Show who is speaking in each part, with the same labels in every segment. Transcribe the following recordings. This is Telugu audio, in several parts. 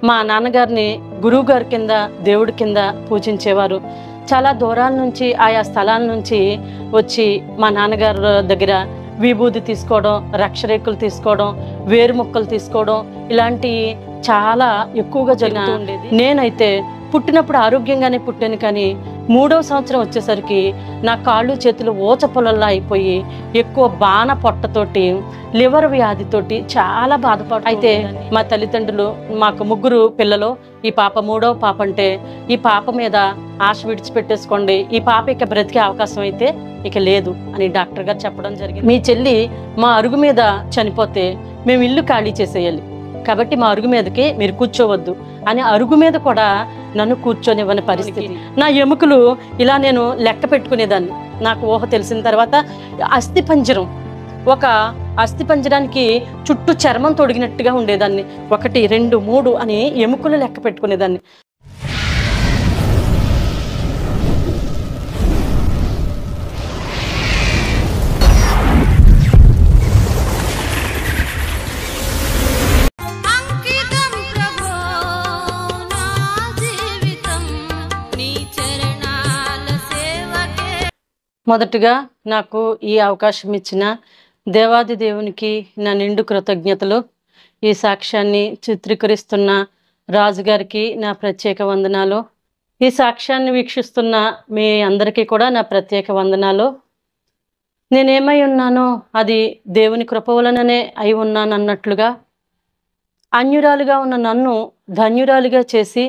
Speaker 1: మా నాన్నగారిని గురువు గారి కింద దేవుడి కింద పూజించేవారు. చాలా దూరాల నుంచి ఆయా స్థలాల నుంచి వచ్చి మా నాన్నగారు దగ్గర విభూది తీసుకోవడం, రక్షరేకులు తీసుకోవడం, వేరు ముక్కలు తీసుకోవడం ఇలాంటివి చాలా ఎక్కువగా జరుగుతూ ఉండేది. నేనైతే పుట్టినప్పుడు ఆరోగ్యంగానే పుట్టాను, కానీ 3వ సంవత్సరం వచ్చేసరికి నా కాళ్ళు చేతులు ఊచ పొలల్లా అయిపోయి ఎక్కువ బాణ పొట్టతోటి లివర్ వ్యాధితోటి చాలా బాధపడు. అయితే మా తల్లిదండ్రులు, మాకు 3 పిల్లలు, ఈ పాప 3వ పాప అంటే ఈ పాప మీద ఆశ విడిచిపెట్టేసుకోండి, ఈ పాప ఇక బ్రతికే అవకాశం అయితే ఇక లేదు అని డాక్టర్ గారు చెప్పడం జరిగింది. మీ చెల్లి మా అరుగు మీద చనిపోతే మేము ఇల్లు ఖాళీ చేసేయాలి, కాబట్టి మా అరుగు మీదకి మీరు కూర్చోవద్దు అని అరుగు మీద కూడా నన్ను కూర్చొనివ్వని పరిస్థితి. నా ఎముకలు ఇలా నేను లెక్క పెట్టుకునేదాన్ని. నాకు ఊహ తెలిసిన తర్వాత అస్థిపంజరం, ఒక అస్థిపంజరానికి చుట్టూ చర్మం తొడిగినట్టుగా ఉండేదాన్ని. 1, 2, 3 అని ఎముకలు లెక్క పెట్టుకునేదాన్ని. మొదటగా నాకు ఈ అవకాశం ఇచ్చిన దేవాది దేవునికి నా నిండు కృతజ్ఞతలు. ఈ సాక్ష్యాన్ని చిత్రీకరిస్తున్న రాజుగారికి నా ప్రత్యేక వందనాలు. ఈ సాక్ష్యాన్ని వీక్షిస్తున్న మీ అందరికీ కూడా నా ప్రత్యేక వందనాలు. నేనేమై ఉన్నానో అది దేవుని కృప వలననే అయి ఉన్నాను అన్నట్లుగా, అన్యురాలుగా ఉన్న నన్ను ధన్యురాలుగా చేసి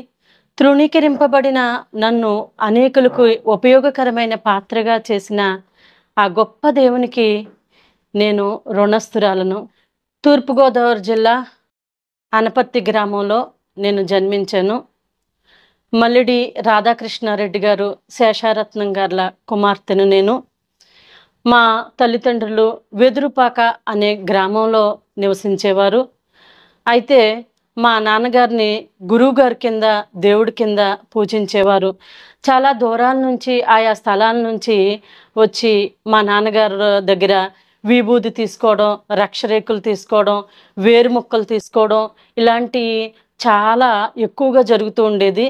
Speaker 1: తృణీకరింపబడిన నన్ను అనేకులకు ఉపయోగకరమైన పాత్రగా చేసిన ఆ గొప్ప దేవునికి నేను రుణస్థురాలను. తూర్పుగోదావరి జిల్లా అనపత్తి గ్రామంలో నేను జన్మించాను. మల్లిడి రాధాకృష్ణారెడ్డి గారు, శేషారత్నం గార్ల కుమార్తెను నేను. మా తల్లిదండ్రులు వెదురుపాక అనే గ్రామంలో నివసించేవారు. అయితే మా నాన్నగారిని గురువు గారి కింద దేవుడి కింద పూజించేవారు. చాలా దూరాల నుంచి ఆయా స్థలాల నుంచి వచ్చి మా నాన్నగారు దగ్గర విభూది తీసుకోవడం, రక్షరేకులు తీసుకోవడం, వేరు ముక్కలు తీసుకోవడం ఇలాంటివి చాలా ఎక్కువగా జరుగుతూ ఉండేది.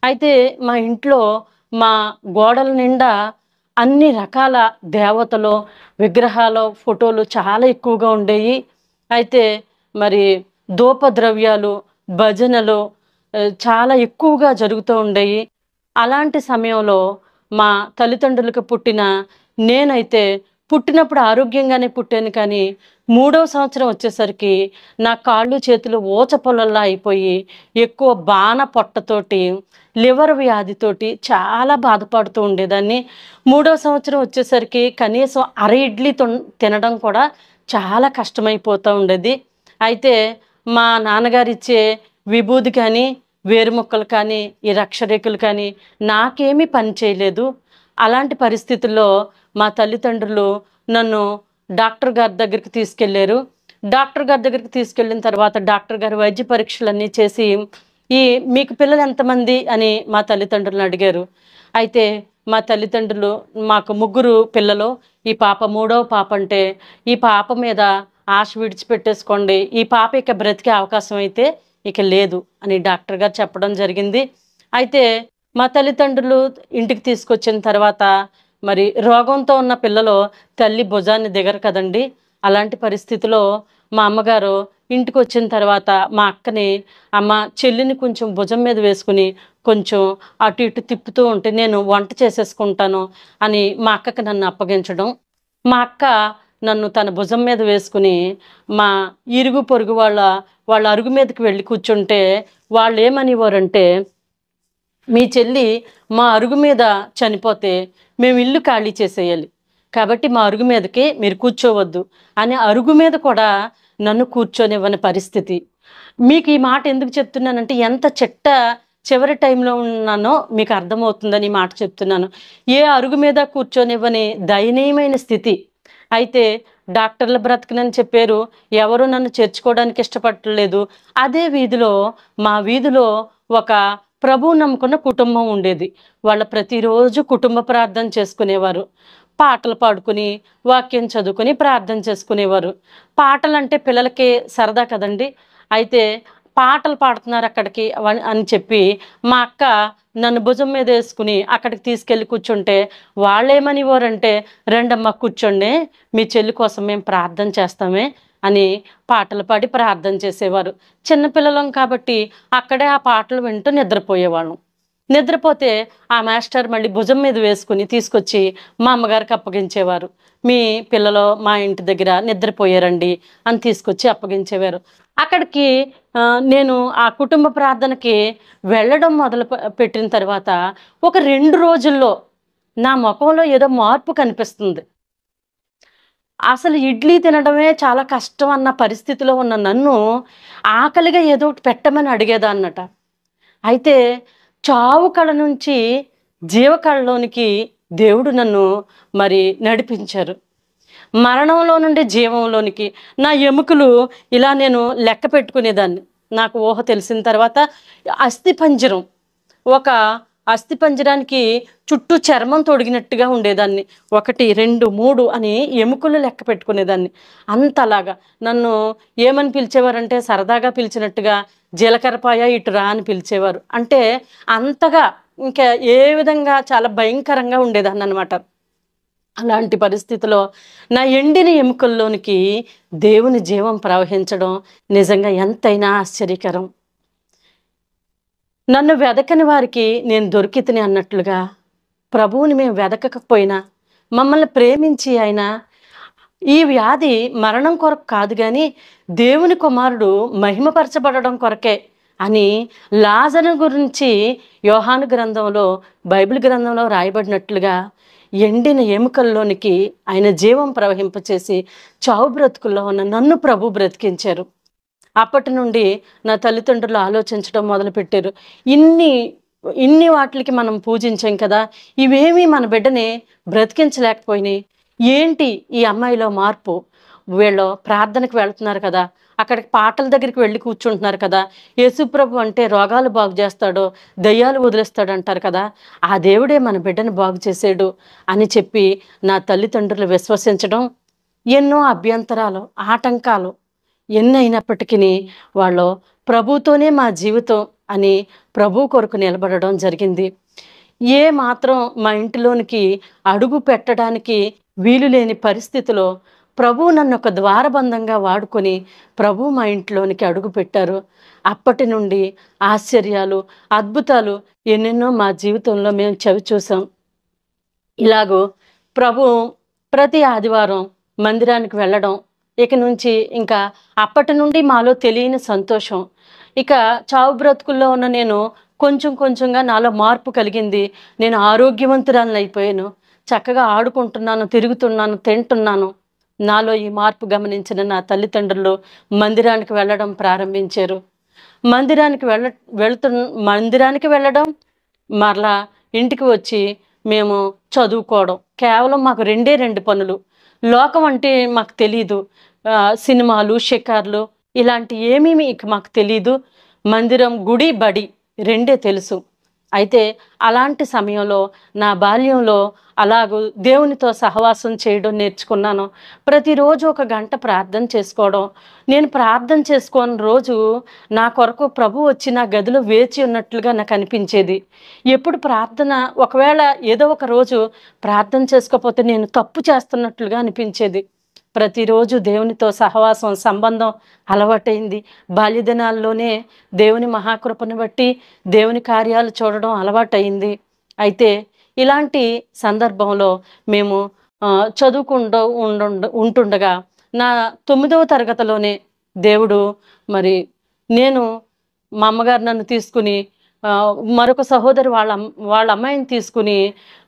Speaker 1: అయితే మా ఇంట్లో మా గోడల నిండా అన్ని రకాల దేవతలు, విగ్రహాలు, ఫోటోలు చాలా ఎక్కువగా ఉండేవి. అయితే మరి ధూపద్రవ్యాలు, భజనలు చాలా ఎక్కువగా జరుగుతూ ఉండేవి. అలాంటి సమయంలో మా తల్లిదండ్రులకు పుట్టిన నేనైతే పుట్టినప్పుడు ఆరోగ్యంగానే పుట్టాను, కానీ 3వ సంవత్సరం వచ్చేసరికి నా కాళ్ళు చేతులు ఊచ పొలల్లా అయిపోయి ఎక్కువ బాణ పొట్టతోటి లివర్ వ్యాధితోటి చాలా బాధపడుతూ ఉండేదాన్ని. 3వ సంవత్సరం వచ్చేసరికి కనీసం అర ఇడ్లీ తినడం కూడా చాలా కష్టమైపోతూ ఉండేది. అయితే మా నాన్నగారు ఇచ్చే విభూది కానీ, వేరు ముక్కలు కానీ, ఈ రక్షరేకులు కానీ నాకేమీ పని చేయలేదు. అలాంటి పరిస్థితుల్లో మా తల్లిదండ్రులు నన్ను డాక్టర్ గారి దగ్గరికి తీసుకెళ్ళారు. డాక్టర్ గారి దగ్గరికి తీసుకెళ్ళిన తర్వాత డాక్టర్ గారు వైద్య పరీక్షలన్నీ చేసి మీకు పిల్లలు ఎంతమంది అని మా తల్లిదండ్రులను అడిగారు. అయితే మా తల్లిదండ్రులు, మాకు 3 పిల్లలు, ఈ పాప 3వ పాప అంటే ఈ పాప మీద ఆశ విడిచిపెట్టేసుకోండి, ఈ పాప ఇక బ్రతికే అవకాశం అయితే ఇక లేదు అని డాక్టర్ గారు చెప్పడం జరిగింది. అయితే మా తల్లిదండ్రులు ఇంటికి తీసుకొచ్చిన తర్వాత మరి రోగంతో ఉన్న పిల్లలు తల్లి భుజాన్ని దిగరు కదండి. అలాంటి పరిస్థితిలో మా అమ్మగారు ఇంటికి వచ్చిన తర్వాత మా అక్కని, అమ్మ చెల్లిని కొంచెం భుజం మీద వేసుకుని కొంచెం అటు ఇటు తిప్పుతూ ఉంటే నేను వంట చేసేసుకుంటాను అని మా అక్కకి నన్ను అప్పగించడం. మా అక్క నన్ను తన భుజం మీద వేసుకుని మా ఇరుగు పొరుగు వాళ్ళ అరుగు మీదకి వెళ్ళి కూర్చుంటే వాళ్ళు ఏమనివారంటే, మీ చెల్లి మా అరుగు మీద చనిపోతే మేము ఇల్లు ఖాళీ చేసేయాలి, కాబట్టి మా అరుగు మీదకి మీరు కూర్చోవద్దు అని అరుగు మీద కూడా నన్ను కూర్చొనివ్వని పరిస్థితి. మీకు ఈ మాట ఎందుకు చెప్తున్నానంటే ఎంత చివరి టైంలో ఉన్నానో మీకు అర్థమవుతుందని ఈ మాట చెప్తున్నాను. ఏ అరుగు మీద కూర్చొనివ్వని దయనీయమైన స్థితి. అయితే డాక్టర్లు బ్రతకనని చెప్పారు, ఎవరు నన్ను చేర్చుకోవడానికి ఇష్టపడలేదు. అదే వీధిలో, మా వీధిలో ఒక ప్రభువు నమ్ముకున్న కుటుంబం ఉండేది. వాళ్ళ ప్రతిరోజు కుటుంబ ప్రార్థన చేసుకునేవారు. పాటలు పాడుకుని, వాక్యం చదువుకుని ప్రార్థన చేసుకునేవారు. పాటలు అంటే పిల్లలకి సరదా కదండి. అయితే పాటలు పాడుతున్నారు అక్కడికి అని చెప్పి మా అక్క నన్ను భుజం మీద వేసుకుని అక్కడికి తీసుకెళ్ళి కూర్చుంటే వాళ్ళేమనివ్వరంటే, రండమ్మా కూర్చోండి, మీ చెల్లి కోసం మేము ప్రార్థన చేస్తామే అని పాటలు పాడి ప్రార్థన చేసేవారు. చిన్నపిల్లలం కాబట్టి అక్కడే ఆ పాటలు వింటూ నిద్రపోయేవాళ్ళం. నిద్రపోతే ఆ మాస్టర్ మళ్ళీ భుజం మీద వేసుకుని తీసుకొచ్చి మా అమ్మగారికి అప్పగించేవారు. మీ పిల్లలు మా ఇంటి దగ్గర నిద్రపోయారండి అని తీసుకొచ్చి అప్పగించేవారు. అక్కడికి నేను ఆ కుటుంబ ప్రార్థనకి వెళ్ళడం పెట్టిన తర్వాత ఒక 2 రోజుల్లో నా ముఖంలో ఏదో మార్పు కనిపిస్తుంది. అసలు ఇడ్లీ తినడమే చాలా కష్టం అన్న పరిస్థితిలో ఉన్న నన్ను ఆకలిగా ఏదో ఒకటి పెట్టమని అడిగేదాన్నట. అయితే చావు కళ నుంచి జీవకళలోనికి దేవుడు నన్ను మరి నడిపించారు. మరణంలో నుండి జీవంలోనికి నా ఎముకలు ఇలా నేను లెక్క పెట్టుకునేదాన్ని. నాకు ఊహ తెలిసిన తర్వాత అస్థిపంజరం, ఒక అస్థిపంజరానికి చుట్టూ చర్మం తొడిగినట్టుగా ఉండేదాన్ని. 1, 2, 3 అని ఎముకలు లెక్క పెట్టుకునేదాన్ని. అంతలాగా నన్ను ఏమని పిలిచేవారంటే, సరదాగా పిలిచినట్టుగా జీలకర్రపాయ ఇటు రా అని పిలిచేవారు. అంటే అంతగా ఇంకా ఏ విధంగా చాలా భయంకరంగా ఉండేదాన్ని అనమాట. అలాంటి పరిస్థితిలో నా ఎండిన ఎముకల్లోనికి దేవుని జీవం ప్రవహించడం నిజంగా ఎంతైనా ఆశ్చర్యకరం. నన్ను వెదకని వారికి నేను దొరికితిని అన్నట్లుగా ప్రభువుని మేము వెదకకపోయినా మమ్మల్ని ప్రేమించి ఆయన ఈ వ్యాధి మరణం కొరకు కాదు కానీ దేవుని కుమారుడు మహిమపరచబడడం కొరకే అని లాజరు గురించి యోహాను గ్రంథంలో, బైబిల్ గ్రంథంలో రాయబడినట్లుగా ఎండిన ఎముకల్లోనికి ఆయన జీవం ప్రవహింపచేసి చావు బ్రతుకుల్లో ఉన్న నన్ను ప్రభు బ్రతికించారు. అప్పటి నుండి నా తల్లిదండ్రులు ఆలోచించడం మొదలుపెట్టారు. ఇన్ని వాటికి మనం పూజించాం కదా, ఇవేమీ మన బిడ్డని బ్రతికించలేకపోయినాయి. ఏంటి ఈ అమ్మాయిలో మార్పు? వీళ్ళు ప్రార్థనకు వెళ్తున్నారు కదా, అక్కడికి పాటల దగ్గరికి వెళ్ళి కూర్చుంటున్నారు కదా, యేసుప్రభు అంటే రోగాలు బాగు చేస్తాడో దయ్యాలు వదిలేస్తాడు అంటారు కదా, ఆ దేవుడే మన బిడ్డను బాగు చేసాడు అని చెప్పి నా తల్లిదండ్రులు విశ్వసించడం, ఎన్నో అభ్యంతరాలు, ఆటంకాలు ఎన్నైనప్పటికీ వాళ్ళు ప్రభుతోనే మా జీవితం అని ప్రభు కొరకు నిలబడడం జరిగింది. ఏ మాత్రం మా ఇంటిలోనికి అడుగు పెట్టడానికి వీలు లేని పరిస్థితిలో ప్రభు నన్ను ఒక ద్వారబంధంగా వాడుకొని ప్రభు మా ఇంట్లోనికి అడుగు పెట్టారు. అప్పటి నుండి ఆశ్చర్యాలు, అద్భుతాలు ఎన్నెన్నో మా జీవితంలో మేము చవి చూసాం. ఇలాగూ ప్రభు ప్రతి ఆదివారం మందిరానికి వెళ్ళడం, ఇక నుంచి ఇంకా అప్పటి నుండి మాలో తెలియని సంతోషం. ఇక చావు బ్రతుకుల్లో ఉన్న నేను కొంచెం కొంచెంగా నాలో మార్పు కలిగింది. నేను ఆరోగ్యవంతురాలను అయిపోయాను. చక్కగా ఆడుకుంటున్నాను, తిరుగుతున్నాను, తింటున్నాను. నాలో ఈ మార్పు గమనించిన నా తల్లిదండ్రులు మందిరానికి వెళ్ళడం ప్రారంభించారు. మందిరానికి వెళ్ళడం, మరలా ఇంటికి వచ్చి మేము చదువుకోవడం. కేవలం మాకు 2 పనులు. లోకం అంటే మాకు తెలీదు. సినిమాలు, షికార్లు ఇలాంటి ఏమీ ఇక మాకు తెలీదు. మందిరం, గుడి, బడి 2 తెలుసు. అయితే అలాంటి సమయంలో నా బాల్యంలో అలాగూ దేవునితో సహవాసం చేయడం నేర్చుకున్నాను. ప్రతిరోజు 1 గంట ప్రార్థన చేసుకోవడం. నేను ప్రార్థన చేసుకోని రోజు నా కొరకు ప్రభు వచ్చి నా గదిలో వేచి ఉన్నట్లుగా నాకు అనిపించేది. ఎప్పుడు ప్రార్థన, ఒకవేళ ఏదో ఒక రోజు ప్రార్థన చేసుకోకపోతే నేను తప్పు చేస్తున్నట్లుగా అనిపించేది. ప్రతిరోజు దేవునితో సహవాసం, సంబంధం అలవాటైంది. బాల్యదినాల్లోనే దేవుని మహాకృపను బట్టి దేవుని కార్యాలు చూడడం అలవాటైంది. అయితే ఇలాంటి సందర్భంలో మేము చదువుకుంటూ ఉంటుండగా నా 9వ తరగతిలోనే దేవుడు మరి నేను మా అమ్మగారు నన్ను తీసుకుని మరొక సహోదరి వాళ్ళ అమ్మాయిని తీసుకుని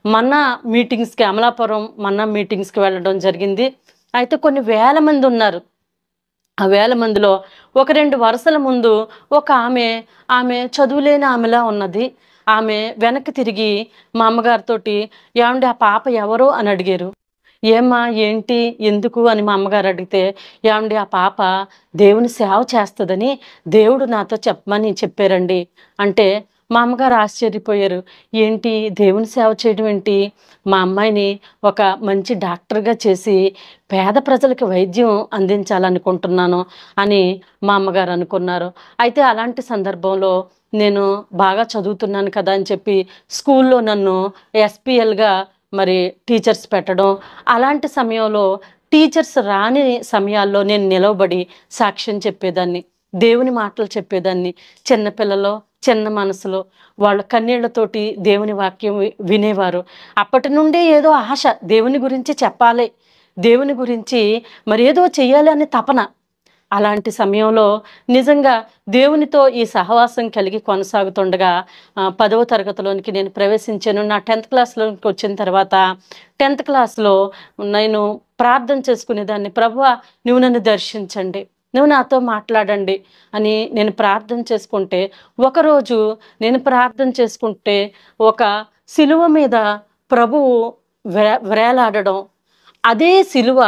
Speaker 1: మన్నా మీటింగ్స్కి, అమలాపురం మన్నా మీటింగ్స్కి వెళ్ళడం జరిగింది. అయితే కొన్ని వేల మంది ఉన్నారు. ఆ వేల మందిలో ఒక 2 వరుసల ముందు ఒక ఆమె చదువులేని ఆమెలా ఉన్నది. ఆమె వెనక్కి తిరిగి మా అమ్మగారితోటి, ఏమండి ఆ పాప ఎవరో అని అడిగారు. ఏమ్మా, ఏంటి, ఎందుకు అని మా అమ్మగారు అడిగితే, ఏమండి ఆ పాప దేవుని సేవ చేస్తుందని దేవుడు నాతో చెప్పమని చెప్పారండి అంటే, మా అమ్మగారు ఆశ్చర్యపోయారు. ఏంటి దేవుని సేవ చేయడం ఏంటి, మా అమ్మాయిని ఒక మంచి డాక్టర్గా చేసి పేద ప్రజలకు వైద్యం అందించాలనుకుంటున్నాను అని మా అమ్మగారు అనుకున్నారు. అయితే అలాంటి సందర్భంలో నేను బాగా చదువుతున్నాను కదా అని చెప్పి స్కూల్లో నన్ను ఎస్పీఎల్గా మరి టీచర్స్ పెట్టడం, అలాంటి సమయంలో టీచర్స్ రాని సమయాల్లో నేను నిలవబడి సాక్ష్యం చెప్పేదాన్ని, దేవుని మాటలు చెప్పేదాన్ని. చిన్నపిల్లలో చిన్న మనసులో వాళ్ళ కన్నీళ్లతోటి దేవుని వాక్యం వినేవారు. అప్పటి నుండే ఏదో ఆశ, దేవుని గురించి చెప్పాలి, దేవుని గురించి మరి ఏదో చెయ్యాలి అనే తపన. అలాంటి సమయంలో నిజంగా దేవునితో ఈ సహవాసం కలిగి కొనసాగుతుండగా 10వ తరగతిలోనికి నేను ప్రవేశించాను. నా 10th క్లాస్లోకి వచ్చిన తర్వాత 10th క్లాస్లో నేను ప్రార్థన చేసుకునేదాన్ని, ప్రభువా నువ్వు నన్ను దర్శించండి, నువ్వు నాతో మాట్లాడండి అని నేను ప్రార్థన చేసుకుంటే, ఒకరోజు నేను ప్రార్థన చేసుకుంటే ఒక సిలువ మీద ప్రభువు వేలాడడం, అదే సిలువ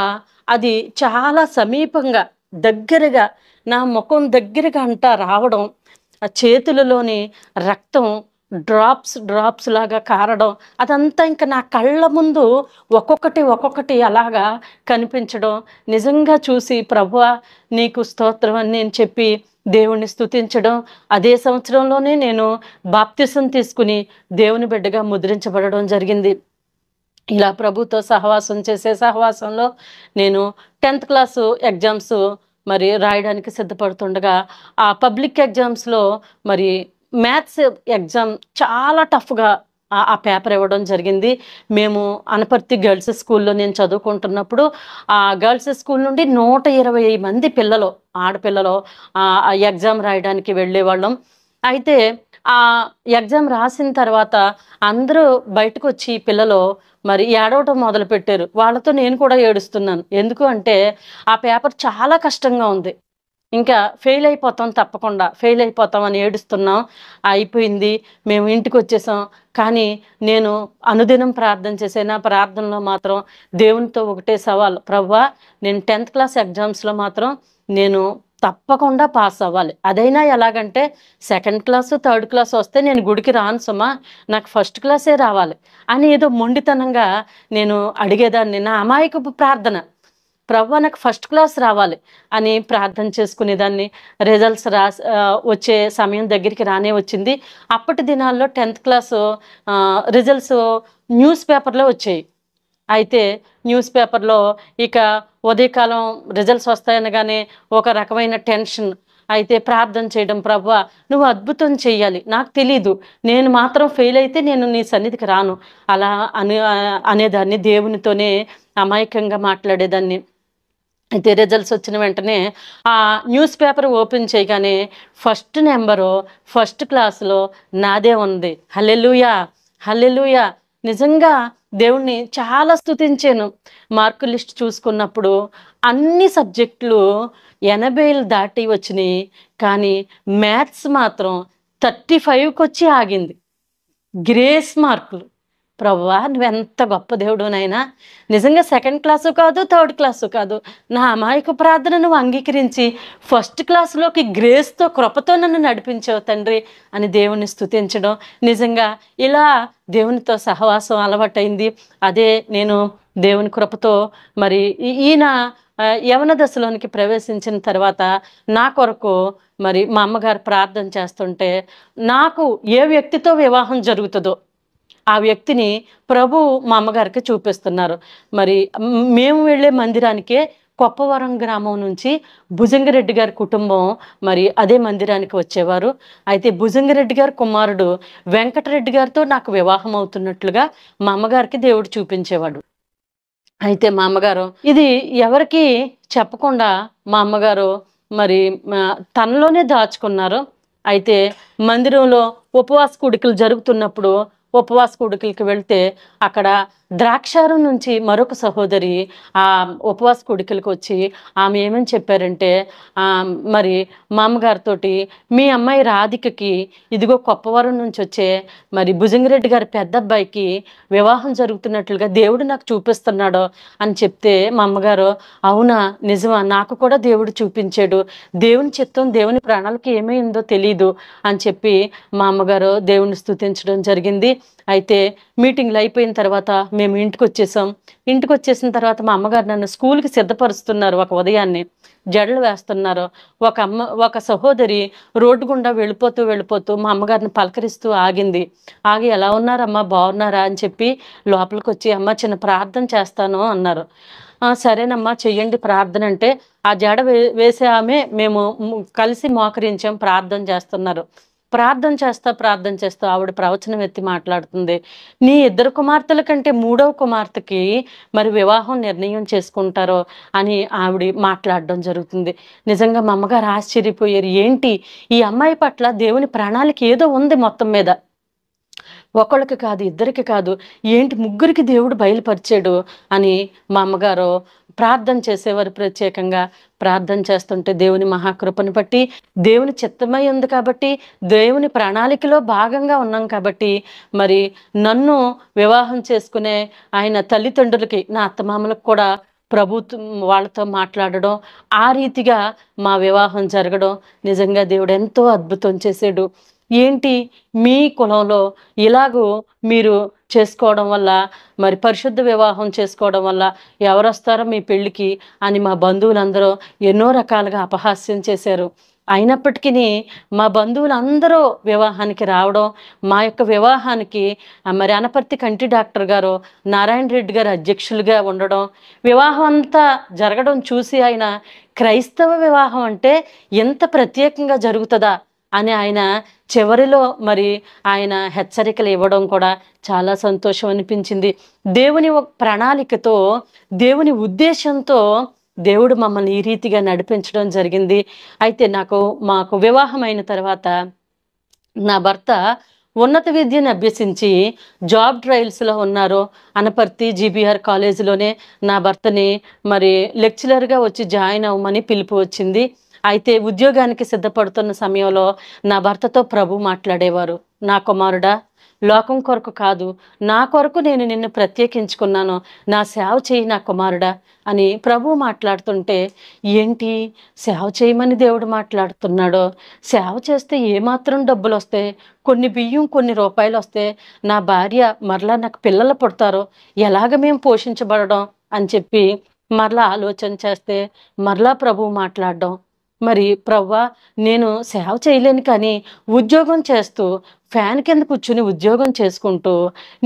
Speaker 1: అది చాలా సమీపంగా దగ్గరగా నా ముఖం దగ్గరగా అంటా రావడం, ఆ చేతులలోని రక్తం డ్రాప్స్ లాగా కారడం, అదంతా ఇంకా నా కళ్ళ ముందు ఒక్కొక్కటి అలాగా కనిపించడం, నిజంగా చూసి ప్రభువా నీకు స్తోత్రం అని నేను చెప్పి దేవుణ్ణి స్తుతించడం. అదే సంవత్సరంలోనే నేను బాప్తిసం తీసుకుని దేవుని బిడ్డగా ముద్రించబడడం జరిగింది. ఇలా ప్రభుతో సహవాసం చేసే సహవాసంలో నేను 10th క్లాసు ఎగ్జామ్స్ మరి రాయడానికి సిద్ధపడుతుండగా ఆ పబ్లిక్ ఎగ్జామ్స్లో మరి మ్యాథ్స్ ఎగ్జామ్ చాలా టఫ్గా ఆ పేపర్ ఇవ్వడం జరిగింది. మేము అనపర్తి గర్ల్స్ స్కూల్లో నేను చదువుకుంటున్నప్పుడు ఆ గర్ల్స్ స్కూల్ నుండి 120 మంది పిల్లలు, ఆడపిల్లలు ఆ ఎగ్జామ్ రాయడానికి వెళ్ళేవాళ్ళం. అయితే ఆ ఎగ్జామ్ రాసిన తర్వాత అందరూ బయటకు వచ్చి పిల్లలు మరి ఏడవటం మొదలుపెట్టారు. వాళ్ళతో నేను కూడా ఏడుస్తున్నాను. ఎందుకు అంటే ఆ పేపర్ చాలా కష్టంగా ఉంది, ఇంకా ఫెయిల్ అయిపోతాం, తప్పకుండా ఫెయిల్ అయిపోతాం అని ఏడుస్తున్నాం. అయిపోయింది, మేము ఇంటికి వచ్చేసాం. కానీ నేను అనుదినం ప్రార్థన చేసే నా ప్రార్థనలో మాత్రం దేవునితో ఒకటే సవాల్, ప్రభువా నేను 10th క్లాస్ ఎగ్జామ్స్లో మాత్రం నేను తప్పకుండా పాస్ అవ్వాలి. అదైనా ఎలాగంటే 2nd క్లాసు 3rd క్లాసు వస్తే నేను గుడికి రాను సుమా, నాకు 1st క్లాసే రావాలి అని ఏదో మొండితనంగా నేను అడిగేదాన్ని. నా అమాయకపు ప్రార్థన, ప్రభువా నాకు 1st క్లాస్ రావాలి అని ప్రార్థన చేసుకునేదాన్ని. రిజల్ట్స్ వచ్చే సమయం దగ్గరికి రానే వచ్చింది. అప్పటి దినాల్లో 10th క్లాసు రిజల్ట్స్ న్యూస్ పేపర్లో వచ్చాయి. అయితే న్యూస్ పేపర్లో ఇక ఉదయకాలం రిజల్ట్స్ వస్తాయనగానే ఒక రకమైన టెన్షన్. అయితే ప్రార్థన చేయడం, ప్రభువా నువ్వు అద్భుతం చెయ్యాలి, నాకు తెలీదు, నేను మాత్రం ఫెయిల్ అయితే నేను నీ సన్నిధికి రాను అలా అనేదాన్ని. దేవునితోనే అమాయకంగా మాట్లాడేదాన్ని. అయితే రిజల్ట్స్ వచ్చిన వెంటనే ఆ న్యూస్ పేపర్ ఓపెన్ చేయగానే ఫస్ట్ నెంబరు 1st క్లాస్లో నాదే ఉంది. హల్లెలూయా హల్లెలూయా. నిజంగా దేవుణ్ణి చాలా స్తుతించాను. మార్కు లిస్ట్ చూసుకున్నప్పుడు అన్ని సబ్జెక్టులు 80 దాటి వచ్చినాయి, కానీ మ్యాథ్స్ మాత్రం 35కి వచ్చి ఆగింది. గ్రేస్ మార్కులు. ప్రభువా నువ్వెంత గొప్ప దేవుడు నాయనా, నిజంగా 2nd క్లాసు కాదు 3rd క్లాసు కాదు, నా అమాయక ప్రార్థన నువ్వు అంగీకరించి 1st క్లాసులోకి గ్రేస్తో కృపతో నన్ను నడిపించావు తండ్రి అని దేవుని స్తుతించడం. నిజంగా ఇలా దేవునితో సహవాసం అలవాటైంది. అదే నేను దేవుని కృపతో మరి ఈయన యవన దశలోనికి ప్రవేశించిన తర్వాత నా కొరకు మరి మా అమ్మగారు ప్రార్థన చేస్తుంటే నాకు ఏ వ్యక్తితో వివాహం జరుగుతుందో ఆ వ్యక్తిని ప్రభు మా అమ్మగారికి చూపిస్తున్నారు. మరి మేము వెళ్ళే మందిరానికే కొప్పవరం గ్రామం నుంచి భుజంగిరెడ్డి గారి కుటుంబం మరి అదే మందిరానికి వచ్చేవారు. అయితే భుజంగిరెడ్డి గారి కుమారుడు వెంకటరెడ్డి గారితో నాకు వివాహం అవుతున్నట్లుగా మా అమ్మగారికి దేవుడు చూపించేవాడు. అయితే మా అమ్మగారు ఇది ఎవరికి చెప్పకుండా మా అమ్మగారు మరి తనలోనే దాచుకున్నారు. అయితే మందిరంలో ఉపవాస కూడికలు జరుగుతున్నప్పుడు ఉపవాస కూడికలకి వెళ్తే అక్కడ ద్రాక్షారం నుంచి మరొక సహోదరి ఆ ఉపవాస కూడికలకు వచ్చి ఆమె ఏమని చెప్పారంటే, మరి మా అమ్మగారితోటి, మీ అమ్మాయి రాధికకి ఇదిగో కొప్పవరం నుంచి వచ్చే మరి భుజంగిరెడ్డి గారి పెద్ద అబ్బాయికి వివాహం జరుగుతున్నట్లుగా దేవుడు నాకు చూపిస్తున్నాడు అని చెప్తే, మా అమ్మగారు అవునా నిజమా, నాకు కూడా దేవుడు చూపించాడు, దేవుని చిత్తం దేవుని ప్రాణాలకి ఏమైందో తెలీదు అని చెప్పి మా అమ్మగారు దేవుని స్తుతించడం జరిగింది. అయితే మీటింగ్లు అయిపోయిన తర్వాత మేము ఇంటికి వచ్చేసిన తర్వాత మా అమ్మగారు నన్ను స్కూల్కి సిద్ధపరుస్తున్నారు. ఒక ఉదయాన్నే జడలు వేస్తున్నారు. ఒక సహోదరి రోడ్డు గుండా వెళ్ళిపోతూ మా అమ్మగారిని పలకరిస్తూ ఆగి ఎలా ఉన్నారమ్మా, బాగున్నారా అని చెప్పి లోపలికి వచ్చి, అమ్మ చిన్న ప్రార్థన చేస్తాను అన్నారు. సరేనమ్మా చెయ్యండి ప్రార్థన అంటే, ఆ జడ వేసే ఆమె మేము కలిసి మోకరించాం, ప్రార్థన చేస్తున్నారు. ప్రార్థన చేస్తా ఆవిడ ప్రవచనం ఎత్తి మాట్లాడుతుంది. నీ 2 కుమార్తెల కంటే 3వ కుమార్తెకి మరి వివాహం నిర్ణయం చేసుకుంటారో అని ఆవిడ మాట్లాడడం జరుగుతుంది. నిజంగా మా అమ్మగారు ఆశ్చర్యపోయారు. ఏంటి ఈ అమ్మాయి పట్ల దేవుని ప్రణాళిక ఏదో ఉంది మొత్తం మీద, ఒకళ్ళకి కాదు, ఇద్దరికి కాదు, ఏంటి ముగ్గురికి దేవుడు బయలుపరిచాడు అని మా అమ్మగారు ప్రార్థన చేసేవారు. ప్రత్యేకంగా ప్రార్థన చేస్తుంటే దేవుని మహాకృపను బట్టి, దేవుని చిత్తమై ఉంది కాబట్టి, దేవుని ప్రణాళికలో భాగంగా ఉన్నాం కాబట్టి, మరి నన్ను వివాహం చేసుకునే ఆయన తల్లిదండ్రులకి, నా అత్తమామలకు కూడా ప్రభుత్వం వాళ్ళతో మాట్లాడడం, ఆ రీతిగా మా వివాహం జరగడం, నిజంగా దేవుడు ఎంతో అద్భుతం చేశాడు. ఏంటి మీ కులంలో ఇలాగూ మీరు చేసుకోవడం వల్ల, మరి పరిశుద్ధ వివాహం చేసుకోవడం వల్ల ఎవరు వస్తారో మీ పెళ్ళికి అని మా బంధువులందరూ ఎన్నో రకాలుగా అపహాస్యం చేశారు. అయినప్పటికీ మా బంధువులందరూ వివాహానికి రావడం, మా యొక్క వివాహానికి మరి అనపర్తి కంటి డాక్టర్ గారు నారాయణ రెడ్డి గారు అధ్యక్షులుగా ఉండడం, వివాహం అంతా జరగడం చూసి ఆయన క్రైస్తవ వివాహం అంటే ఎంత ప్రత్యేకంగా జరుగుతుందా అని ఆయన చివరిలో మరి ఆయన హెచ్చరికలు ఇవ్వడం కూడా చాలా సంతోషం అనిపించింది. దేవుని ప్రణాళికతో, దేవుని ఉద్దేశంతో దేవుడు మమ్మల్ని ఈ రీతిగా నడిపించడం జరిగింది. అయితే మాకు వివాహమైన తర్వాత నా భర్త ఉన్నత విద్యను అభ్యసించి జాబ్ ట్రయల్స్లో ఉన్నారు. అనపర్తి జీబీఆర్ కాలేజీలోనే నా భర్తని మరి లెక్చరర్గా వచ్చి జాయిన్ అవ్వమని పిలుపు వచ్చింది. అయితే ఉద్యోగానికి సిద్ధపడుతున్న సమయంలో నా భర్తతో ప్రభు మాట్లాడేవారు, నా కుమారుడా, లోకం కొరకు కాదు, నా కొరకు నేను నిన్ను ప్రత్యేకించుకున్నాను, నా సేవ చేయి నా కుమారుడా అని ప్రభు మాట్లాడుతుంటే, ఏంటి సేవ చేయమని దేవుడు మాట్లాడుతున్నాడో, సేవ చేస్తే ఏమాత్రం డబ్బులు వస్తాయి, కొన్ని బియ్యం కొన్ని రూపాయలు వస్తే నా భార్య మరలా నాకు పిల్లలు పుడతారో, ఎలాగ మేము పోషించబడడం అని చెప్పి మరలా ఆలోచన చేస్తే మరలా ప్రభు మాట్లాడడం, మరి ప్రవ్వా నేను సేవ చేయలేను కానీ ఉద్యోగం చేస్తూ ఫ్యాన్ కింద కూర్చుని ఉద్యోగం చేసుకుంటూ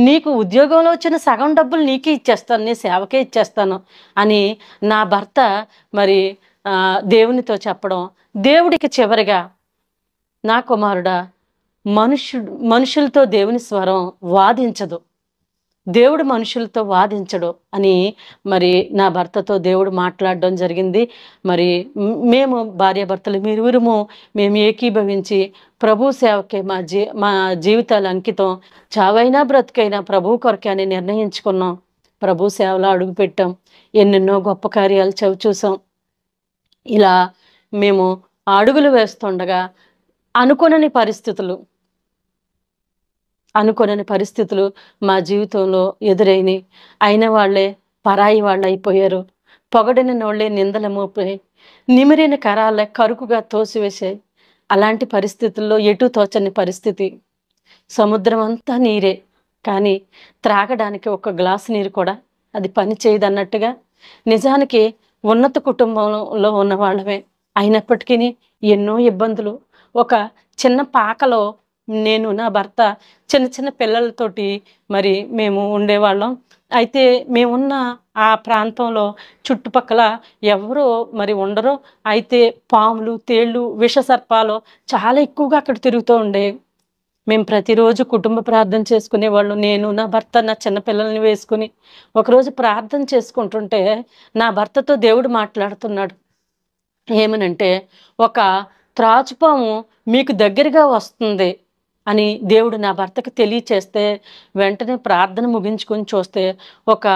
Speaker 1: నీకు ఉద్యోగంలో వచ్చిన సగం డబ్బులు నీకే ఇచ్చేస్తాను, నీ సేవకే ఇచ్చేస్తాను అని నా భర్త మరి దేవునితో చెప్పడం, దేవుడికి చివరిగా నా కుమారుడా, మనుషులతో దేవుని స్వరం వాదించదు, దేవుడు మనుషులతో వాదించడు అని మరి నా భర్తతో దేవుడు మాట్లాడడం జరిగింది. మరి మేము భార్యాభర్తలు మీరువురము మేము ఏకీభవించి ప్రభు సేవకే మా జీవితాలు అంకితం, చావైనా బ్రతుకైనా ప్రభు కొరకే అని నిర్ణయించుకున్నాం. ప్రభు సేవలో అడుగుపెట్టాం, ఎన్నెన్నో గొప్ప కార్యాలు చూసాం. ఇలా మేము అడుగులు వేస్తుండగా అనుకోనని పరిస్థితులు మా జీవితంలో ఎదురైనవి. అయిన వాళ్ళే పరాయి వాళ్ళు అయిపోయారు, పొగడిన నోళ్ళే నిందల మోపాయి, నిమిరిన కరాలే కరుకుగా తోసివేశాయి. అలాంటి పరిస్థితుల్లో ఎటు తోచని పరిస్థితి, సముద్రం అంతా నీరే కానీ త్రాగడానికి ఒక గ్లాసు నీరు కూడా అది పని చేయదన్నట్టుగా నిజానికి ఉన్నత కుటుంబంలో ఉన్న వాళ్ళమే. అయినప్పటికీ ఎన్నో ఇబ్బందులు. ఒక చిన్న పాకలో నేను నా భర్త చిన్న పిల్లలతోటి మరి మేము ఉండేవాళ్ళం. అయితే మేమున్న ఆ ప్రాంతంలో చుట్టుపక్కల ఎవరో మరి ఉండరు. అయితే పాములు, తేళ్ళు, విషసర్పాలు చాలా ఎక్కువగా అక్కడ తిరుగుతూ ఉండేవి. మేము ప్రతిరోజు కుటుంబ ప్రార్థన చేసుకునేవాళ్ళు. నేను నా భర్త నా చిన్నపిల్లల్ని వేసుకుని ఒకరోజు ప్రార్థన చేసుకుంటుంటే నా భర్తతో దేవుడు మాట్లాడుతున్నాడు. ఏమనంటే, ఒక త్రాచుపాము మీకు దగ్గరగా వస్తుంది అని దేవుడు నా భర్తకు తెలియచేస్తే వెంటనే ప్రార్థన ముగించుకొని చూస్తే ఒక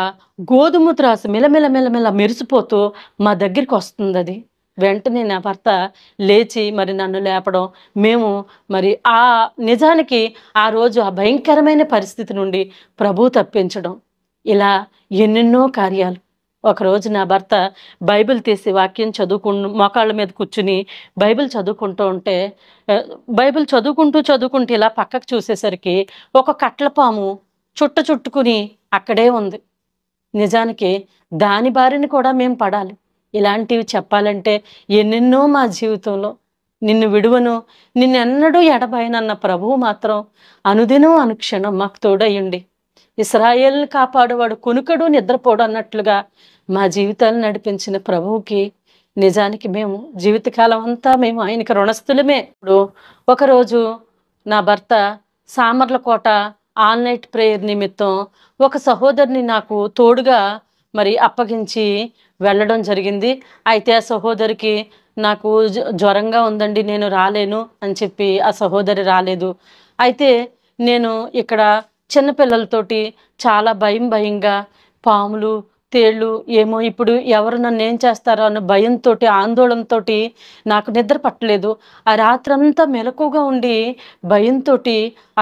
Speaker 1: గోధుమ త్రాసు మిలమిల మిలమిల మెరిసిపోతూ మా దగ్గరికి వస్తుంది అది. వెంటనే నా భర్త లేచి మరి నన్ను లేపడం, మేము మరి నిజానికి ఆ రోజు ఆ భయంకరమైన పరిస్థితి నుండి ప్రభువు తప్పించడం, ఇలా ఎన్నెన్నో కార్యాలు. ఒకరోజు నా భర్త బైబిల్ తీసి వాక్యం మోకాళ్ళ మీద కూర్చుని బైబిల్ చదువుకుంటూ ఉంటే, బైబిల్ చదువుకుంటూ ఇలా పక్కకు చూసేసరికి ఒక కట్లపాము చుట్టుకుని అక్కడే ఉంది. నిజానికి దాని బారిన కూడా మేము పడాలి. ఇలాంటివి చెప్పాలంటే ఎన్నెన్నో మా జీవితంలో. నిన్ను విడువను, నిన్నెన్నడూ ఎడబాయనన్న ప్రభువు మాత్రం అనుదినం అనుక్షణం మాకు తోడయ్యండి. ఇశ్రాయేలుని కాపాడువాడు కునుకడు నిద్రపోడు అన్నట్లుగా మా జీవితాలను నడిపించిన ప్రభువుకి నిజానికి మేము జీవితకాలం అంతా మేము ఆయనకి రుణస్థులమే. ఇప్పుడు ఒకరోజు నా భర్త సామర్లకోట ఆల్ నైట్ ప్రేయర్ నిమిత్తం ఒక సహోదరిని నాకు తోడుగా మరి అప్పగించి వెళ్ళడం జరిగింది. అయితే ఆ సహోదరికి నాకు జ్వరంగా ఉందండి, నేను రాలేను అని చెప్పి ఆ సహోదరి రాలేదు. అయితే నేను ఇక్కడ చిన్నపిల్లలతోటి చాలా భయంగా పాములు తేళ్ళు ఏమో ఇప్పుడు ఎవరు నన్ను ఏం చేస్తారో అన్న భయంతో ఆందోళనతో నాకు నిద్ర పట్టలేదు. ఆ రాత్రంతా మెలకుగా ఉండి భయంతో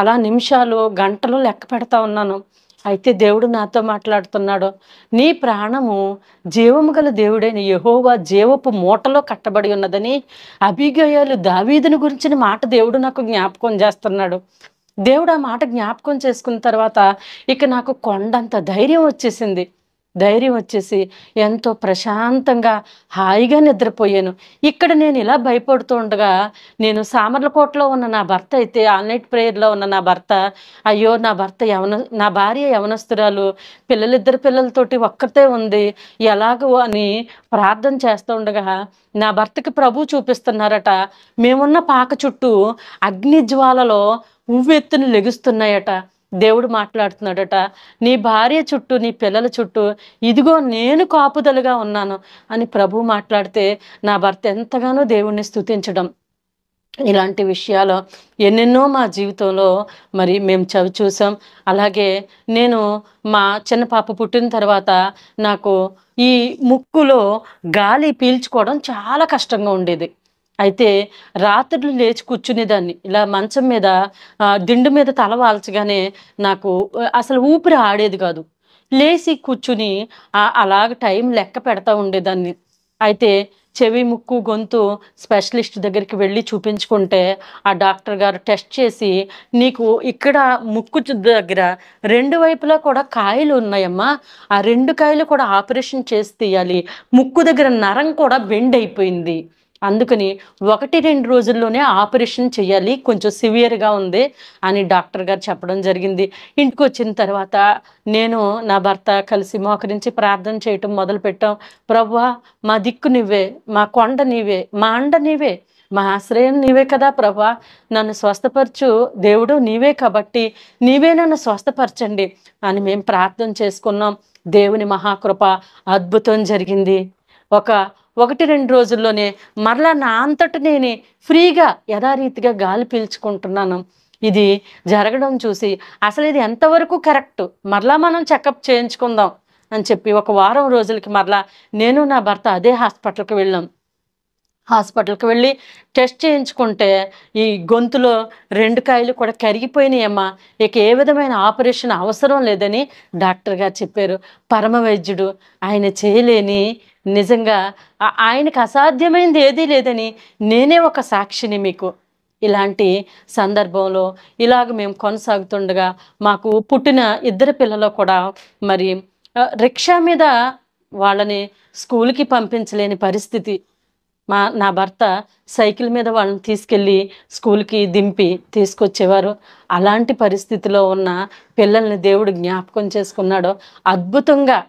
Speaker 1: అలా నిమిషాలు గంటలు లెక్క పెడతా ఉన్నాను. అయితే దేవుడు నాతో మాట్లాడుతున్నాడు, నీ ప్రాణము జీవము గల దేవుడైన యెహోవా జీవపు మూటలో కట్టబడి ఉన్నదని అబీగయలు దావీదుని గురించిన మాట దేవుడు నాకు జ్ఞాపకం చేస్తున్నాడు. దేవుడు ఆ మాట జ్ఞాపకం చేసుకున్న తర్వాత ఇక నాకు కొండంత ధైర్యం వచ్చేసి ఎంతో ప్రశాంతంగా హాయిగా నిద్రపోయాను. ఇక్కడ నేను ఇలా భయపడుతూ ఉండగా నేను సామర్లకోటలో ఉన్న నా భర్త అయితే ఆల్ నైట్ ప్రేయర్లో ఉన్న నా భర్త, అయ్యో నా భార్య యవనస్తురాలు, ఇద్దరు పిల్లలతోటి ఒక్కతే ఉంది ఎలాగో అని ప్రార్థన చేస్తూ ఉండగా నా భర్తకి ప్రభు చూపిస్తున్నారట, మేమున్న పాక చుట్టూ అగ్ని జ్వాలలో ఉవ్వెత్తును లెగుస్తున్నాయట. దేవుడు మాట్లాడుతున్నాడట, నీ భార్య చుట్టూ నీ పిల్లల చుట్టూ ఇదిగో నేను కాపుదలుగా ఉన్నాను అని ప్రభు మాట్లాడితే నా భర్త ఎంతగానో దేవుణ్ణి స్తుతించడం, ఇలాంటి విషయాలు ఎన్నెన్నో మా జీవితంలో మరి మేము చూసాం. అలాగే నేను మా చిన్న పాప పుట్టిన తర్వాత నాకు ఈ ముక్కులో గాలి పీల్చుకోవడం చాలా కష్టంగా ఉండేది. అయితే రాత్రులు లేచి కూర్చునేదాన్ని ఇలా మంచం మీద దిండు మీద తల వాల్చగానే నాకు అసలు ఊపిరి ఆడేది కాదు. లేచి కూర్చుని అలాగ టైం లెక్క పెడతా ఉండేదాన్ని. అయితే చెవి ముక్కు గొంతు స్పెషలిస్ట్ దగ్గరికి వెళ్ళి చూపించుకుంటే ఆ డాక్టర్ గారు టెస్ట్ చేసి, నీకు ఇక్కడ ముక్కు దగ్గర 2 వైపులా కూడా కాయలు ఉన్నాయమ్మా, ఆ 2 కాయలు కూడా ఆపరేషన్ చేసి తీయాలి, ముక్కు దగ్గర నరం కూడా బెండ్ అయిపోయింది, అందుకని 1-2 రోజుల్లోనే ఆపరేషన్ చేయాలి, కొంచెం సివియర్గా ఉంది అని డాక్టర్ గారు చెప్పడం జరిగింది. ఇంటికి వచ్చిన తర్వాత నేను నా భర్త కలిసి మోకరించి ప్రార్థన చేయటం మొదలుపెట్టాం. ప్రభువా, మా దిక్కు నీవే, మా కొండ నీవే, మా అండ నీవే, మా ఆశ్రయం నీవే కదా ప్రభువా, నన్ను స్వస్థపరచు దేవుడు నీవే కాబట్టి నీవే నన్ను స్వస్థపరచండి అని మేము ప్రార్థన చేసుకున్నాం. దేవుని మహాకృప అద్భుతం జరిగింది. 1-2 రోజుల్లోనే మరలా నా అంతట నేనే ఫ్రీగా యథారీతిగా గాలి పీల్చుకుంటున్నాను. ఇది జరగడం చూసి అసలు ఇది ఎంతవరకు కరెక్ట్, మరలా మనం చెకప్ చేయించుకుందాం అని చెప్పి 1 వారం రోజులకి మరలా నేను నా భర్త అదే హాస్పిటల్కి వెళ్ళాం. హాస్పిటల్కి వెళ్ళి టెస్ట్ చేయించుకుంటే ఈ గొంతులో 2 కాయలు కూడా కరిగిపోయినాయమ్మా, ఇక ఏ విధమైన ఆపరేషన్ అవసరం లేదని డాక్టర్ గారు చెప్పారు. పరమ వైద్యుడు, ఆయన చేయలేని, నిజంగా ఆయనకు అసాధ్యమైనది ఏదీ లేదని నేనే ఒక సాక్షిని మీకు. ఇలాంటి సందర్భంలో ఇలాగ మేము కొనసాగుతుండగా మాకు పుట్టిన 2 పిల్లలు కూడా మరి రిక్షా మీద వాళ్ళని స్కూల్కి పంపించలేని పరిస్థితి. నా భర్త సైకిల్ మీద వాళ్ళని తీసుకెళ్ళి స్కూల్కి దింపి తీసుకొచ్చేవారు. అలాంటి పరిస్థితిలో ఉన్న పిల్లల్ని దేవుడు జ్ఞాపకం చేసుకున్నాడు. అద్భుతంగా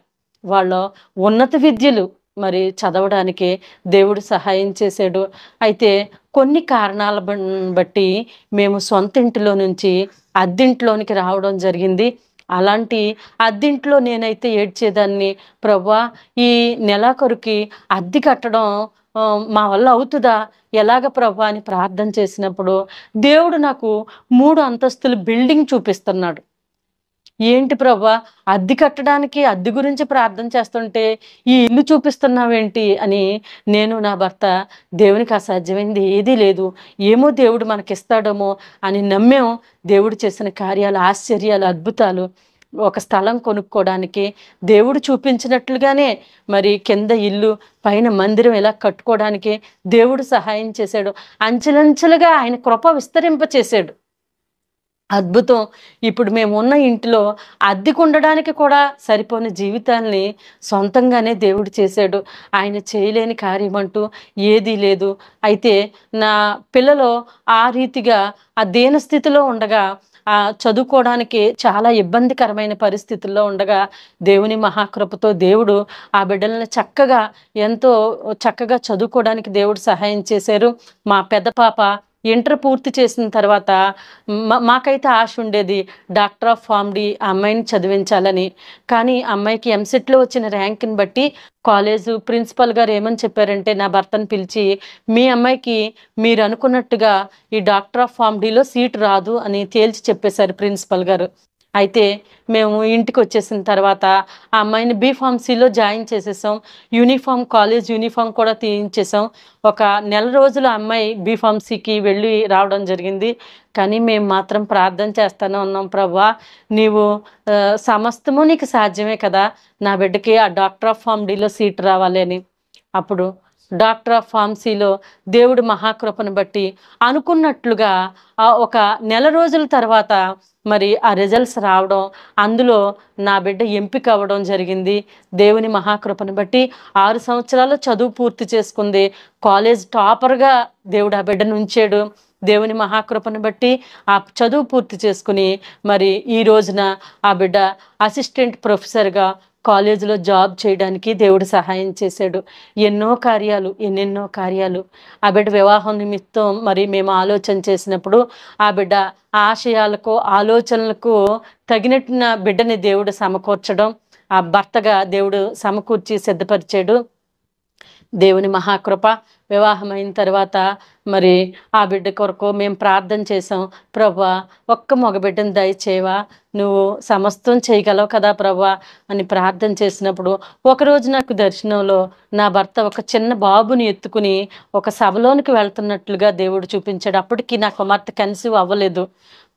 Speaker 1: వాళ్ళు ఉన్నత విద్యలు మరి చదవడానికి దేవుడు సహాయం చేశాడు. అయితే కొన్ని కారణాల బట్టి మేము సొంత ఇంటిలో నుంచి అద్దెంట్లోనికి రావడం జరిగింది. అలాంటి అద్దెంట్లో నేనైతే ఏడ్చేదాన్ని, ప్రభువా ఈ నెలాఖరుకి అద్దె కట్టడం మా వల్ల అవుతుందా, ఎలాగ ప్రభా అని ప్రార్థన చేసినప్పుడు దేవుడు నాకు 3 అంతస్తుల బిల్డింగ్ చూపిస్తున్నాడు. ఏంటి ప్రభా, అద్దె కట్టడానికి అద్దె గురించి ప్రార్థన చేస్తుంటే ఈ ఇల్లు చూపిస్తున్నావేంటి అని నేను నా భర్త, దేవునికి అసాధ్యమైంది ఏదీ లేదు, ఏమో దేవుడు మనకిస్తాడేమో అని నమ్మాం. దేవుడు చేసిన కార్యాలు, ఆశ్చర్యాలు, అద్భుతాలు. ఒక స్థలం కొనుక్కోవడానికి దేవుడు చూపించినట్లుగానే మరి కింద ఇల్లు, పైన మందిరం ఇలా కట్టుకోవడానికి దేవుడు సహాయం చేశాడు. అంచెలంచెలుగా ఆయన కృప విస్తరింప చేశాడు. అద్భుతం. ఇప్పుడు మేము ఉన్న ఇంటిలో అద్దెకుండడానికి కూడా సరిపోని జీవితాల్ని సొంతంగానే దేవుడు చేశాడు. ఆయన చేయలేని కార్యం అంటూ ఏదీ లేదు. అయితే నా పిల్లలు ఆ రీతిగా ఆ దీన స్థితిలో ఉండగా, చదువుకోవడానికి చాలా ఇబ్బందికరమైన పరిస్థితుల్లో ఉండగా దేవుని మహాకృపతో దేవుడు ఆ బిడ్డలను ఎంతో చక్కగా చదువుకోవడానికి దేవుడు సహాయం చేశారు. మా పెద్ద పాప ఇంటర్ పూర్తి చేసిన తర్వాత మాకైతే ఆశ ఉండేది డాక్టర్ ఆఫ్ ఫార్మడీ ఆ అమ్మాయిని చదివించాలని. కానీ అమ్మాయికి ఎంసెట్లో వచ్చిన ర్యాంక్ని బట్టి కాలేజు ప్రిన్సిపల్ గారు ఏమని చెప్పారంటే, నా భర్తను పిలిచి, మీ అమ్మాయికి మీరు అనుకున్నట్టుగా ఈ డాక్టర్ ఆఫ్ ఫార్మడీలో సీటు రాదు అని తేల్చి చెప్పేశారు ప్రిన్సిపల్ గారు. అయితే మేము ఇంటికి వచ్చేసిన తర్వాత ఆ అమ్మాయిని బీఫార్మసీలో జాయిన్ చేసేసాం. కాలేజ్ యూనిఫామ్ కూడా తీయించేసాం. ఒక నెల రోజులు అమ్మాయి బీఫార్మసీకి వెళ్ళి రావడం జరిగింది. కానీ మేము మాత్రం ప్రార్థన చేస్తూనే ఉన్నాం, ప్రభా నీవు సమస్తము నీకు సాధ్యమే కదా, నా బిడ్డకి ఆ డాక్టర్ ఆఫ్ ఫార్మడీలో సీట్ రావాలి అని. అప్పుడు డాక్టర్ ఆఫ్ ఫార్మసీలో దేవుడి మహాకృపను బట్టి అనుకున్నట్లుగా ఒక నెల రోజుల తర్వాత మరి ఆ రిజల్ట్స్ రావడం, అందులో నా బిడ్డ ఎంపిక అవ్వడం జరిగింది. దేవుని మహాకృపను బట్టి 6 సంవత్సరాలు చదువు పూర్తి చేసుకుంది. కాలేజ్ టాపర్గా దేవుడు ఆ బిడ్డను ఉంచాడు. దేవుని మహాకృపను బట్టి ఆ చదువు పూర్తి చేసుకుని మరి ఈ రోజున ఆ బిడ్డ అసిస్టెంట్ ప్రొఫెసర్గా కాలేజీలో జాబ్ చేయడానికి దేవుడు సహాయం చేశాడు. ఎన్నెన్నో కార్యాలు. ఆ బిడ్డ వివాహం నిమిత్తం మరి మేము ఆలోచన చేసినప్పుడు ఆ బిడ్డ ఆశయాలకు, ఆలోచనలకు తగినట్టు బిడ్డని దేవుడు సమకూర్చడం, ఆ భర్తగా దేవుడు సమకూర్చి సిద్ధపరిచాడు. దేవుని మహాకృప. వివాహమైన తర్వాత మరి ఆ బిడ్డ కొరకు మేము ప్రార్థన చేసాం. ప్రభా ఒక్క మగబిడ్డను దయచేయవా, నువ్వు సమస్తం చేయగలవు కదా ప్రభా అని ప్రార్థన చేసినప్పుడు ఒకరోజు నాకు దర్శనంలో నా భర్త ఒక చిన్న బాబుని ఎత్తుకుని ఒక సభలోనికి వెళ్తున్నట్లుగా దేవుడు చూపించాడు. అప్పటికి నా కుమార్తె కన్సీవ్ అవ్వలేదు.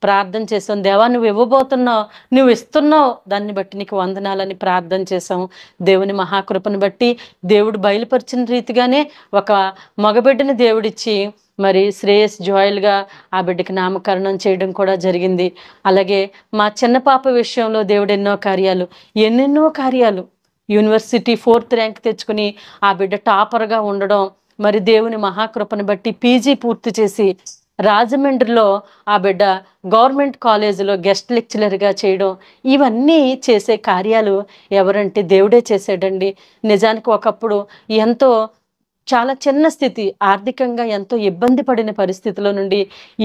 Speaker 1: ప్రార్థన చేసాం, దేవా నువ్వు ఇవ్వబోతున్నావు, నువ్వు ఇస్తున్నావు, దాన్ని బట్టి నీకు వందనాలని ప్రార్థన చేసాం. దేవుని మహాకృపను బట్టి దేవుడు బయలుపరిచిన రీతిగానే ఒక మగబిడ్డని దేవుడిచ్చి మరి శ్రేయస్ జోయల్గా ఆ బిడ్డకి నామకరణం చేయడం కూడా జరిగింది. అలాగే మా చిన్న పాప విషయంలో దేవుడు ఎన్నెన్నో కార్యాలు. యూనివర్సిటీ 4th ర్యాంక్ తెచ్చుకుని ఆ బిడ్డ టాపర్గా ఉండడం, మరి దేవుని మహాకృపను బట్టి పీజీ పూర్తి చేసి రాజమండ్రిలో ఆ బిడ్డ గవర్నమెంట్ కాలేజీలో గెస్ట్ లెక్చరర్గా చేయడం, ఇవన్నీ చేసే కార్యాలు ఎవరంటే దేవుడే చేశాడండి. నిజానికి ఒకప్పుడు చాలా చిన్న స్థితి, ఆర్థికంగా ఎంతో ఇబ్బంది పడిన పరిస్థితిలో నుండి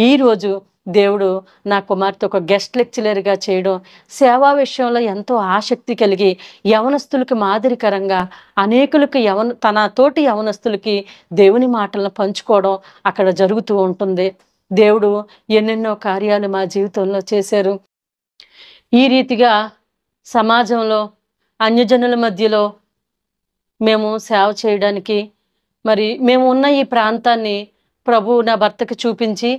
Speaker 1: ఈరోజు దేవుడు నా కుమార్తె ఒక గెస్ట్ లెక్చరర్గా చేయడం, సేవా విషయంలో ఎంతో ఆసక్తి కలిగి యవనస్తులకు మాదిరికరంగా అనేకులకు తన తోటి యవనస్తులకి దేవుని మాటలను పంచుకోవడం అక్కడ జరుగుతూ ఉంటుంది. దేవుడు ఎన్నెన్నో కార్యాలు మా జీవితంలో చేశారు. ఈ రీతిగా సమాజంలో అన్యజనుల మధ్యలో మేము సేవ చేయడానికి మరి మేము ఉన్న ఈ ప్రాంతాన్ని ప్రభు నా భర్తకి చూపించి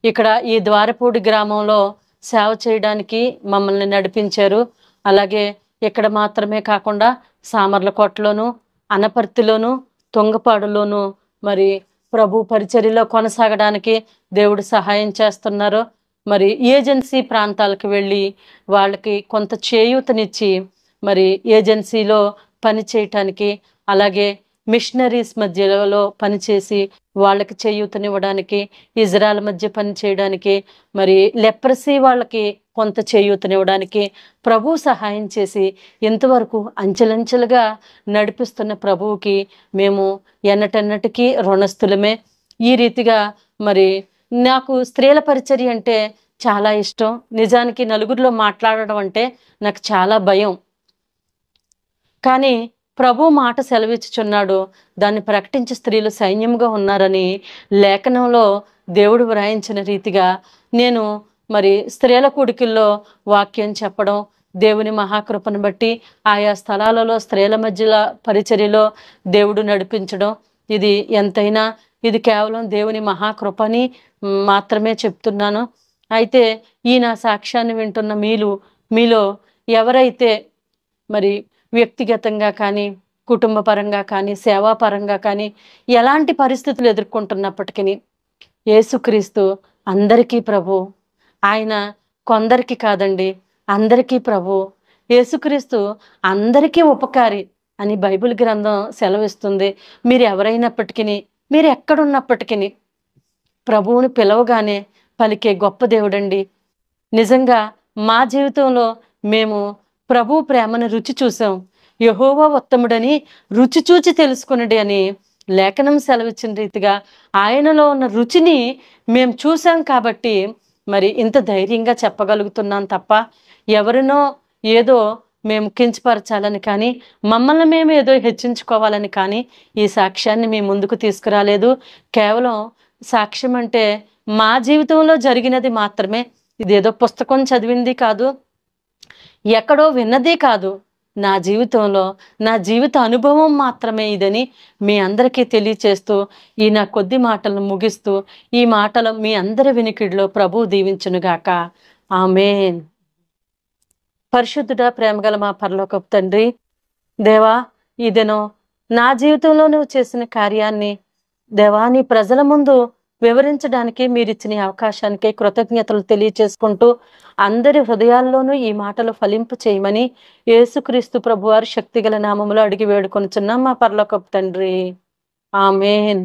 Speaker 1: ఇక్కడ ఈ ద్వారపూడి గ్రామంలో సేవ చేయడానికి మమ్మల్ని నడిపించారు. అలాగే ఇక్కడ మాత్రమే కాకుండా సామర్లకోటలోను, అనపర్తిలోను, తుంగపాడులోను మరి ప్రభు పరిచర్యలో కొనసాగడానికి దేవుడు సహాయం చేస్తున్నారు. మరి ఏజెన్సీ ప్రాంతాలకు వెళ్ళి వాళ్ళకి కొంత చేయూతనిచ్చి మరి ఏజెన్సీలో పని చేయటానికి, అలాగే మిషనరీస్ మధ్యలో పనిచేసి వాళ్ళకి చేయూతనివ్వడానికి, ఇజ్రాయెల్ మధ్య పని చేయడానికి, మరి లెప్రసీ వాళ్ళకి కొంత చేయూతనివ్వడానికి ప్రభు సహాయం చేసి ఇంతవరకు అంచెలంచెలుగా నడిపిస్తున్న ప్రభువుకి మేము ఎన్నటెన్నటికీ రుణస్థులమే. ఈ రీతిగా మరి నాకు స్త్రీల పరిచర్య అంటే చాలా ఇష్టం. నిజానికి నలుగురిలో మాట్లాడడం అంటే నాకు చాలా భయం. కానీ ప్రభు మాట సెలవిచ్చుచున్నాడు, దాన్ని ప్రకటించే స్త్రీలు సైన్యంగా ఉన్నారని లేఖనంలో దేవుడు వ్రాయించిన రీతిగా నేను మరి స్త్రీల కూడికల్లో వాక్యం చెప్పడం, దేవుని మహాకృపను బట్టి ఆయా స్థలాలలో స్త్రీల మధ్యలో పరిచర్యలో దేవుడు నడిపించడం, ఇది ఎంతైనా ఇది కేవలం దేవుని మహాకృపని మాత్రమే చెప్తున్నాను. అయితే ఈ నా సాక్ష్యాన్ని వింటున్న మీలో ఎవరైతే మరి వ్యక్తిగతంగా కానీ, కుటుంబ పరంగా కానీ, సేవాపరంగా కానీ ఎలాంటి పరిస్థితులు ఎదుర్కొంటున్నప్పటికీ యేసుక్రీస్తు అందరికీ ప్రభు. ఆయన కొందరికి కాదండి, అందరికీ ప్రభు. యేసుక్రీస్తు అందరికీ ఉపకారి అని బైబిల్ గ్రంథం సెలవిస్తుంది. మీరు ఎవరైనప్పటికీ, మీరు ఎక్కడున్నప్పటికీ ప్రభువుని పిలవగానే పలికే గొప్ప దేవుడండి. నిజంగా మా జీవితంలో మేము ప్రభు ప్రేమను రుచి చూసాం. యెహోవా ఉత్తముడని రుచి చూచి తెలుసుకొనుడి అని లేఖనం సెలవిచ్చిన రీతిగా ఆయనలో ఉన్న రుచిని మేము చూసాం కాబట్టి మరి ఇంత ధైర్యంగా చెప్పగలుగుతున్నాం తప్ప ఎవరినో ఏదో మేము కించపరచాలని కానీ, మమ్మల్ని మేము ఏదో హెచ్చించుకోవాలని కానీ ఈ సాక్ష్యాన్ని మీ ముందుకు తీసుకురాలేదు. కేవలం సాక్ష్యం అంటే మా జీవితంలో జరిగినది మాత్రమే. ఇదేదో పుస్తకం చదివింది కాదు, ఎక్కడో విన్నది కాదు. నా జీవితంలో నా జీవిత అనుభవం మాత్రమే ఇదని మీ అందరికీ తెలియచేస్తూ ఈ నా కొద్ది మాటలను ముగిస్తూ ఈ మాటలు మీ అందరి వినికిడిలో ప్రభువు దీవించునుగాక. ఆమేన్. పరిశుద్ధుడా, ప్రేమగల మా పరలోకపు తండ్రి, దేవా, ఈ దినం నా జీవితంలో నువ్వు చేసిన కార్యాన్ని దేవా నీ ప్రజల ముందు వివరించడానికి మీరిచ్చిన అవకాశానికి కృతజ్ఞతలు తెలియచేసుకుంటూ అందరి హృదయాల్లోనూ ఈ మాటలు ఫలింపు చేయమని యేసుక్రీస్తు ప్రభువారి శక్తిగల నామములో అడిగి వేడుకొనుచున్నాం మా పరలోకపు తండ్రి. ఆమేన్.